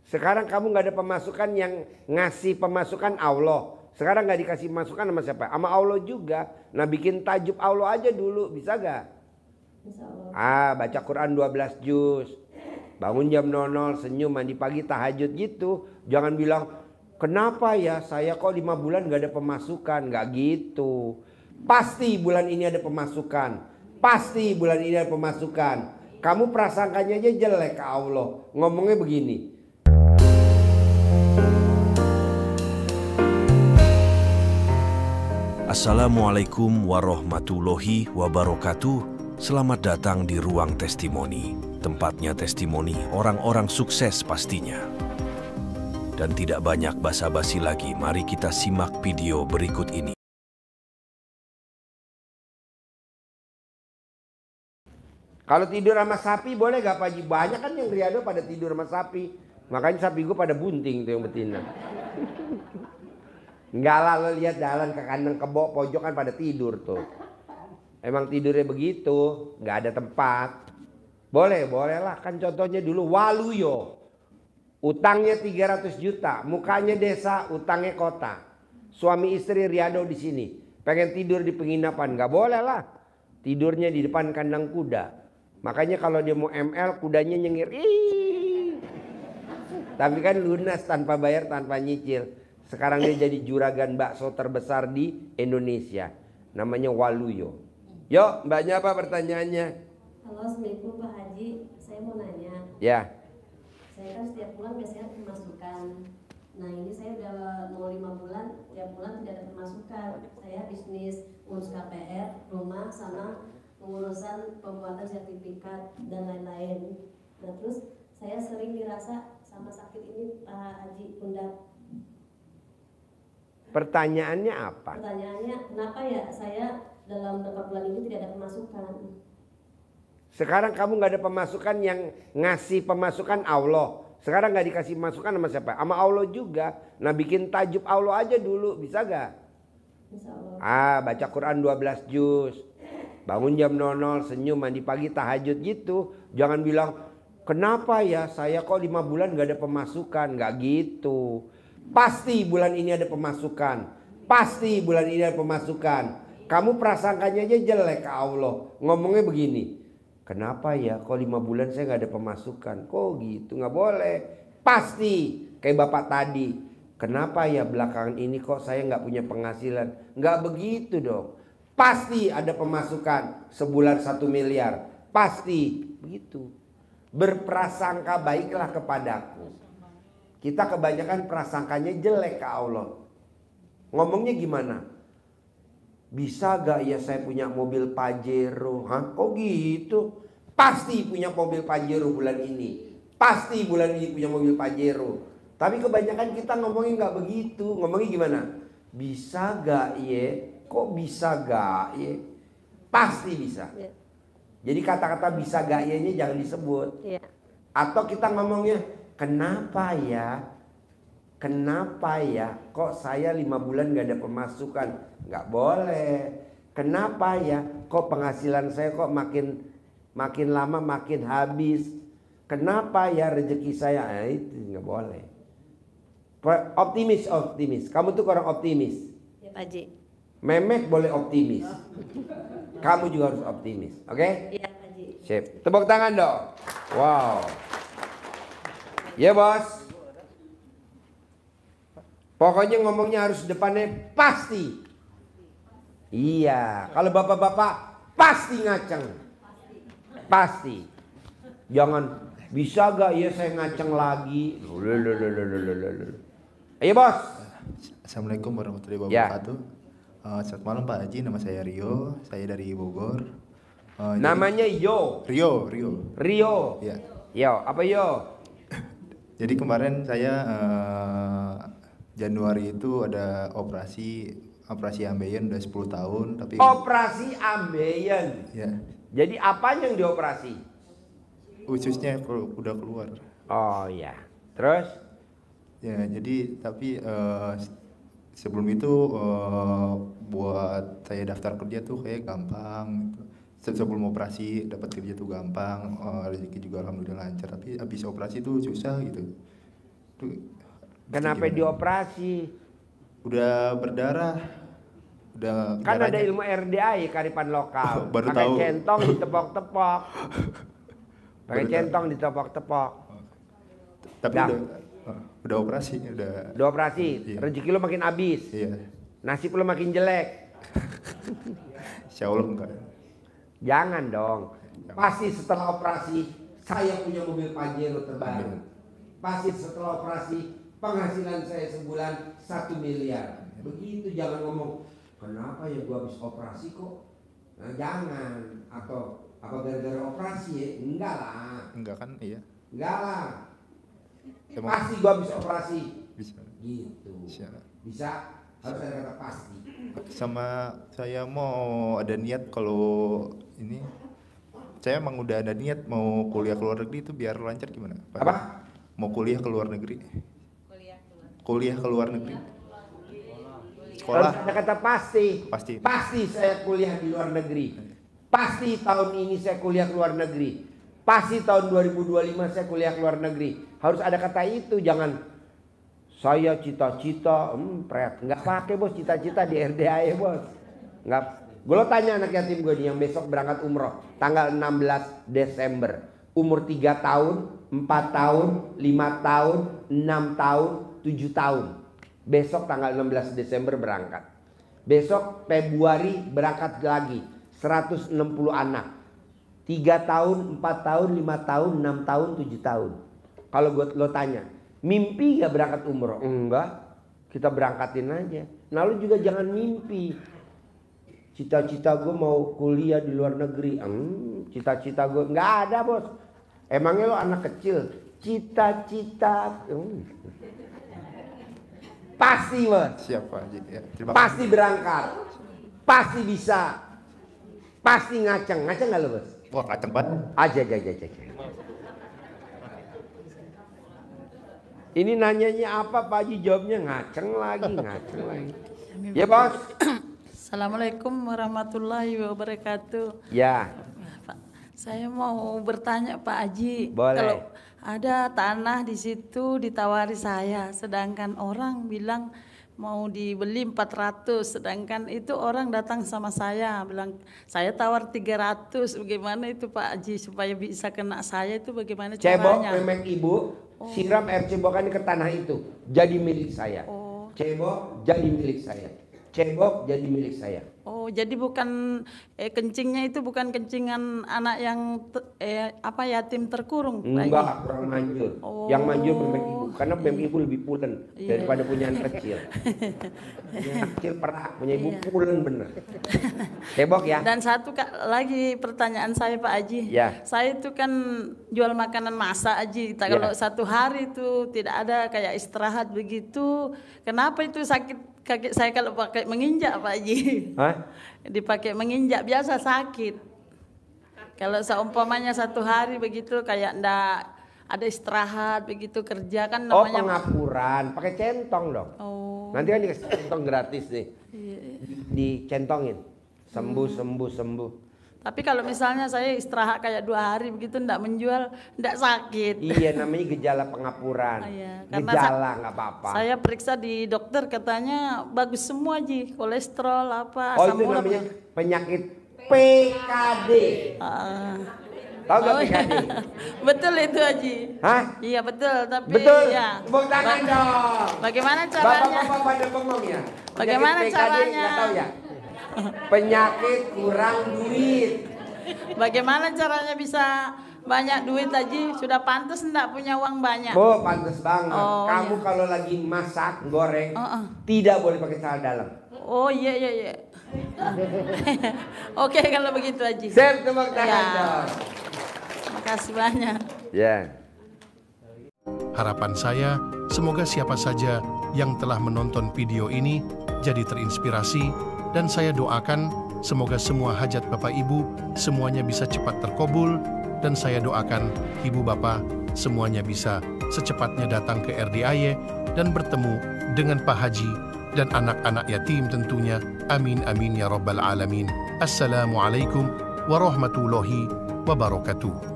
Sekarang kamu nggak ada pemasukan, yang ngasih pemasukan Allah. Sekarang nggak dikasih masukan sama siapa? Sama Allah juga. Nah bikin tajub Allah aja dulu, bisa gak? Baca Quran 12 juz. Bangun jam 00, senyum, mandi pagi, tahajud gitu. Jangan bilang, kenapa ya saya kok 5 bulan nggak ada pemasukan? Nggak gitu. Pasti bulan ini ada pemasukan. Pasti bulan ini ada pemasukan. Kamu prasangkanya aja jelek ke Allah. Ngomongnya begini. Assalamualaikum warahmatullahi wabarakatuh. Selamat datang di Ruang Testimoni. Tempatnya testimoni orang-orang sukses pastinya. Dan tidak banyak basa-basi lagi, mari kita simak video berikut ini. Kalau tidur sama sapi boleh gak Pak Haji? Banyak kan yang Riyado pada tidur sama sapi. Makanya sapi gue pada bunting tuh yang betina. Enggak lah, lo lihat jalan ke kandang kebo pojok kan pada tidur tuh. Emang tidurnya begitu, nggak ada tempat. Boleh lah, kan contohnya dulu Waluyo. Utangnya 300 juta, mukanya desa, utangnya kota. Suami istri Riyado di sini, pengen tidur di penginapan, nggak boleh lah. Tidurnya di depan kandang kuda. Makanya kalau dia mau ML, kudanya nyengir. Ih. Tapi kan lunas tanpa bayar, tanpa nyicil. Sekarang dia jadi juragan bakso terbesar di Indonesia. Namanya Waluyo. Yuk, mbaknya apa pertanyaannya? Halo, Assalamualaikum Pak Haji. Saya mau nanya. Ya. Saya kan setiap bulan biasanya pemasukan. Nah ini saya udah mau 5 bulan, tiap bulan tidak ada pemasukan. Saya bisnis, urus KPR, rumah, sama pengurusan pembuatan sertifikat dan lain-lain. Nah terus saya sering dirasa sama sakit ini Pak Haji, pundak. Pertanyaannya apa? Pertanyaannya, kenapa ya saya dalam beberapa bulan ini tidak ada pemasukan? Sekarang kamu nggak ada pemasukan, yang ngasih pemasukan Allah. Sekarang nggak dikasih masukan sama siapa? Sama Allah juga. Nah bikin tajub Allah aja dulu, bisa gak? Insya Allah. Baca Quran 12 juz. Bangun jam 00, senyum, mandi pagi, tahajud gitu. Jangan bilang, kenapa ya saya kok 5 bulan nggak ada pemasukan? Nggak gitu. Pasti bulan ini ada pemasukan. Pasti bulan ini ada pemasukan. Kamu prasangkanya aja jelek ke Allah. Ngomongnya begini. Kenapa ya kok 5 bulan saya nggak ada pemasukan? Kok gitu? Nggak boleh. Pasti. Kayak bapak tadi. Kenapa ya belakangan ini kok saya nggak punya penghasilan? Nggak begitu dong. Pasti ada pemasukan. Sebulan 1 miliar. Pasti. Begitu. Berprasangka baiklah kepadaku. Kita kebanyakan prasangkanya jelek ke Allah. Ngomongnya gimana? Bisa gak ya saya punya mobil Pajero? Hah? Kok gitu? Pasti punya mobil Pajero bulan ini. Pasti bulan ini punya mobil Pajero. Tapi kebanyakan kita ngomongnya gak begitu. Ngomongnya gimana? Bisa gak ya? Kok bisa gak ya? Pasti bisa. Jadi kata-kata bisa gak ya nya jangan disebut. Atau kita ngomongnya, kenapa ya? Kenapa ya? Kok saya 5 bulan gak ada pemasukan? Gak boleh. Kenapa ya? Kok penghasilan saya kok makin lama makin habis? Kenapa ya rezeki saya? Itu gak boleh. Optimis. Kamu tuh orang optimis. Ya Pak Haji. Memek boleh optimis. Kamu juga harus optimis. Oke? Iya Pak Haji. Sip. Tepuk tangan dong. Wow. Ya bos. Pokoknya ngomongnya harus depannya pasti. Iya. Kalau bapak-bapak pasti ngaceng. Pasti. Jangan bisa gak ya saya ngaceng lagi. Ayo bos. Assalamualaikum warahmatullahi wabarakatuh. Selamat malam Pak Haji, nama saya Rio. Saya dari Bogor. Namanya Yo. Rio. Ya. Ya. Yo, apa Yo? Jadi kemarin saya Januari itu ada operasi ambeien udah 10 tahun tapi Operasi ambeien. ya. Jadi apa yang dioperasi? Ususnya udah keluar. Oh ya. Terus? Ya, jadi tapi sebelum itu buat saya daftar kerja tuh kayak gampang gitu. Sebelum operasi dapat kerja tuh gampang, rezeki juga alhamdulillah lancar, tapi habis operasi tuh susah gitu. Kenapa dioperasi? Udah berdarah. Udah Kan ada darahnya. ilmu RDA ya, kearifan lokal. Baru Pakai tahu. centong ditepok-tepok. Pakai Baru centong ditepok-tepok. Tapi Dah. udah operasi, udah. Udah operasi, Iya. rezeki lo makin habis. Iya. Nasib lo makin jelek. Insya Allah enggak. Jangan dong. Pasti setelah operasi saya punya mobil Pajero terbaru. Pasti setelah operasi penghasilan saya sebulan 1 miliar. Begitu, jangan ngomong kenapa ya gua habis operasi kok. Nah, jangan. Atau apa gara-gara operasi ya? Enggak lah. Enggak kan? Iya. Enggak lah. Emang Pasti gua habis operasi. bisa. Gitu. Bisa. Bisa. Harus ada kata pasti. Sama saya mau ada niat kalau ini, saya emang udah ada niat mau kuliah ke luar negeri itu biar lancar gimana Pak? Apa? Mau kuliah ke luar negeri. Kuliah ke luar negeri. Sekolah. Harus ada kata pasti. Pasti. Pasti saya kuliah di luar negeri. Pasti tahun ini saya kuliah ke luar negeri. Pasti tahun 2025 saya kuliah ke luar negeri. Harus ada kata itu, jangan saya cita-cita, pret. Nggak pakai bos cita-cita di RDA ya bos. Nggak. Gue tanya anak yatim gue nih yang besok berangkat umroh tanggal 16 Desember. Umur 3 tahun, 4 tahun, 5 tahun, 6 tahun, 7 tahun. Besok tanggal 16 Desember berangkat. Besok Februari berangkat lagi 160 anak. 3 tahun, 4 tahun, 5 tahun, 6 tahun, 7 tahun. Kalau lo tanya, mimpi gak berangkat umroh? Enggak, kita berangkatin aja. Nah lu juga jangan mimpi. Cita-cita gue mau kuliah di luar negeri. Cita-cita gue nggak ada bos. Emangnya lo anak kecil? Cita-cita. Pasti bos. Siapa aja ya. Terima Pasti berangkat. Pasti bisa. Pasti ngaceng. Ngaceng gak lo bos? Wah, kacang banget. Aja. Ini nanyanya apa Pak Haji, jawabnya ngaceng lagi. Ya bos. Assalamualaikum warahmatullahi wabarakatuh. Ya. Pak, saya mau bertanya Pak Haji. Boleh. Kalau ada tanah di situ ditawari saya, sedangkan orang bilang mau dibeli 400, sedangkan itu orang datang sama saya bilang saya tawar 300. Bagaimana itu Pak Haji supaya bisa kena saya itu bagaimana Cebok caranya? memek ibu, siram air cebokan ke tanah itu, jadi milik saya. Oh. Cebok jadi milik saya. Cebok jadi milik saya. Oh, jadi bukan kencingnya itu bukan kencingan anak yang yatim terkurung, Pak Haji? Enggak, kurang manjur. Oh. Yang manjur memek ibu, karena memek ibu lebih pulen daripada punya anak kecil. Anak kecil perak, punya ibu pulen bener. Cebok ya. Dan satu lagi pertanyaan saya Pak Haji. Ya. Saya itu kan jual makanan masak Haji. Kalau satu hari itu tidak ada kayak istirahat begitu, kenapa itu sakit kaki saya kalau pakai menginjak Pak Haji? Hah? Dipakai menginjak biasa sakit. Kalau seumpamanya satu hari begitu kayak ndak ada istirahat begitu kerja kan Oh, namanya. pengapuran, pakai centong dong. Oh. Nanti kan dikasih centong gratis nih. Dicentongin. Sembuh. Tapi kalau misalnya saya istirahat kayak 2 hari begitu ndak menjual, ndak sakit. Iya, namanya gejala pengapuran. Iya, karena Gejala nggak apa-apa. Saya periksa di dokter katanya bagus semua Ji, kolesterol apa, Oh, asam itu urat. namanya penyakit PKD. Tahu nggak PKD? Betul itu Haji. Hah? Iya betul, tapi Betul. ya. Tepuk tangan dong. Bagaimana caranya? Bapak-bapak pada bengong ya. Penyakit Bagaimana PKD, caranya? nggak tahu ya? Penyakit kurang duit. Bagaimana caranya bisa banyak duit Haji? Sudah pantas enggak punya uang banyak? Oh, pantes banget. Oh, Kamu iya. kalau lagi masak, goreng, tidak boleh pakai celana dalam. Oh iya. Oke kalau begitu Haji. Saya tepuk tangan Ya. dong. Terima kasih banyak. Ya. Harapan saya, semoga siapa saja yang telah menonton video ini jadi terinspirasi, dan saya doakan semoga semua hajat Bapak Ibu semuanya bisa cepat terkabul, dan saya doakan Ibu Bapak semuanya bisa secepatnya datang ke RDAY dan bertemu dengan Pak Haji dan anak-anak yatim tentunya. Amin amin ya rabbal alamin. Assalamualaikum warahmatullahi wabarakatuh.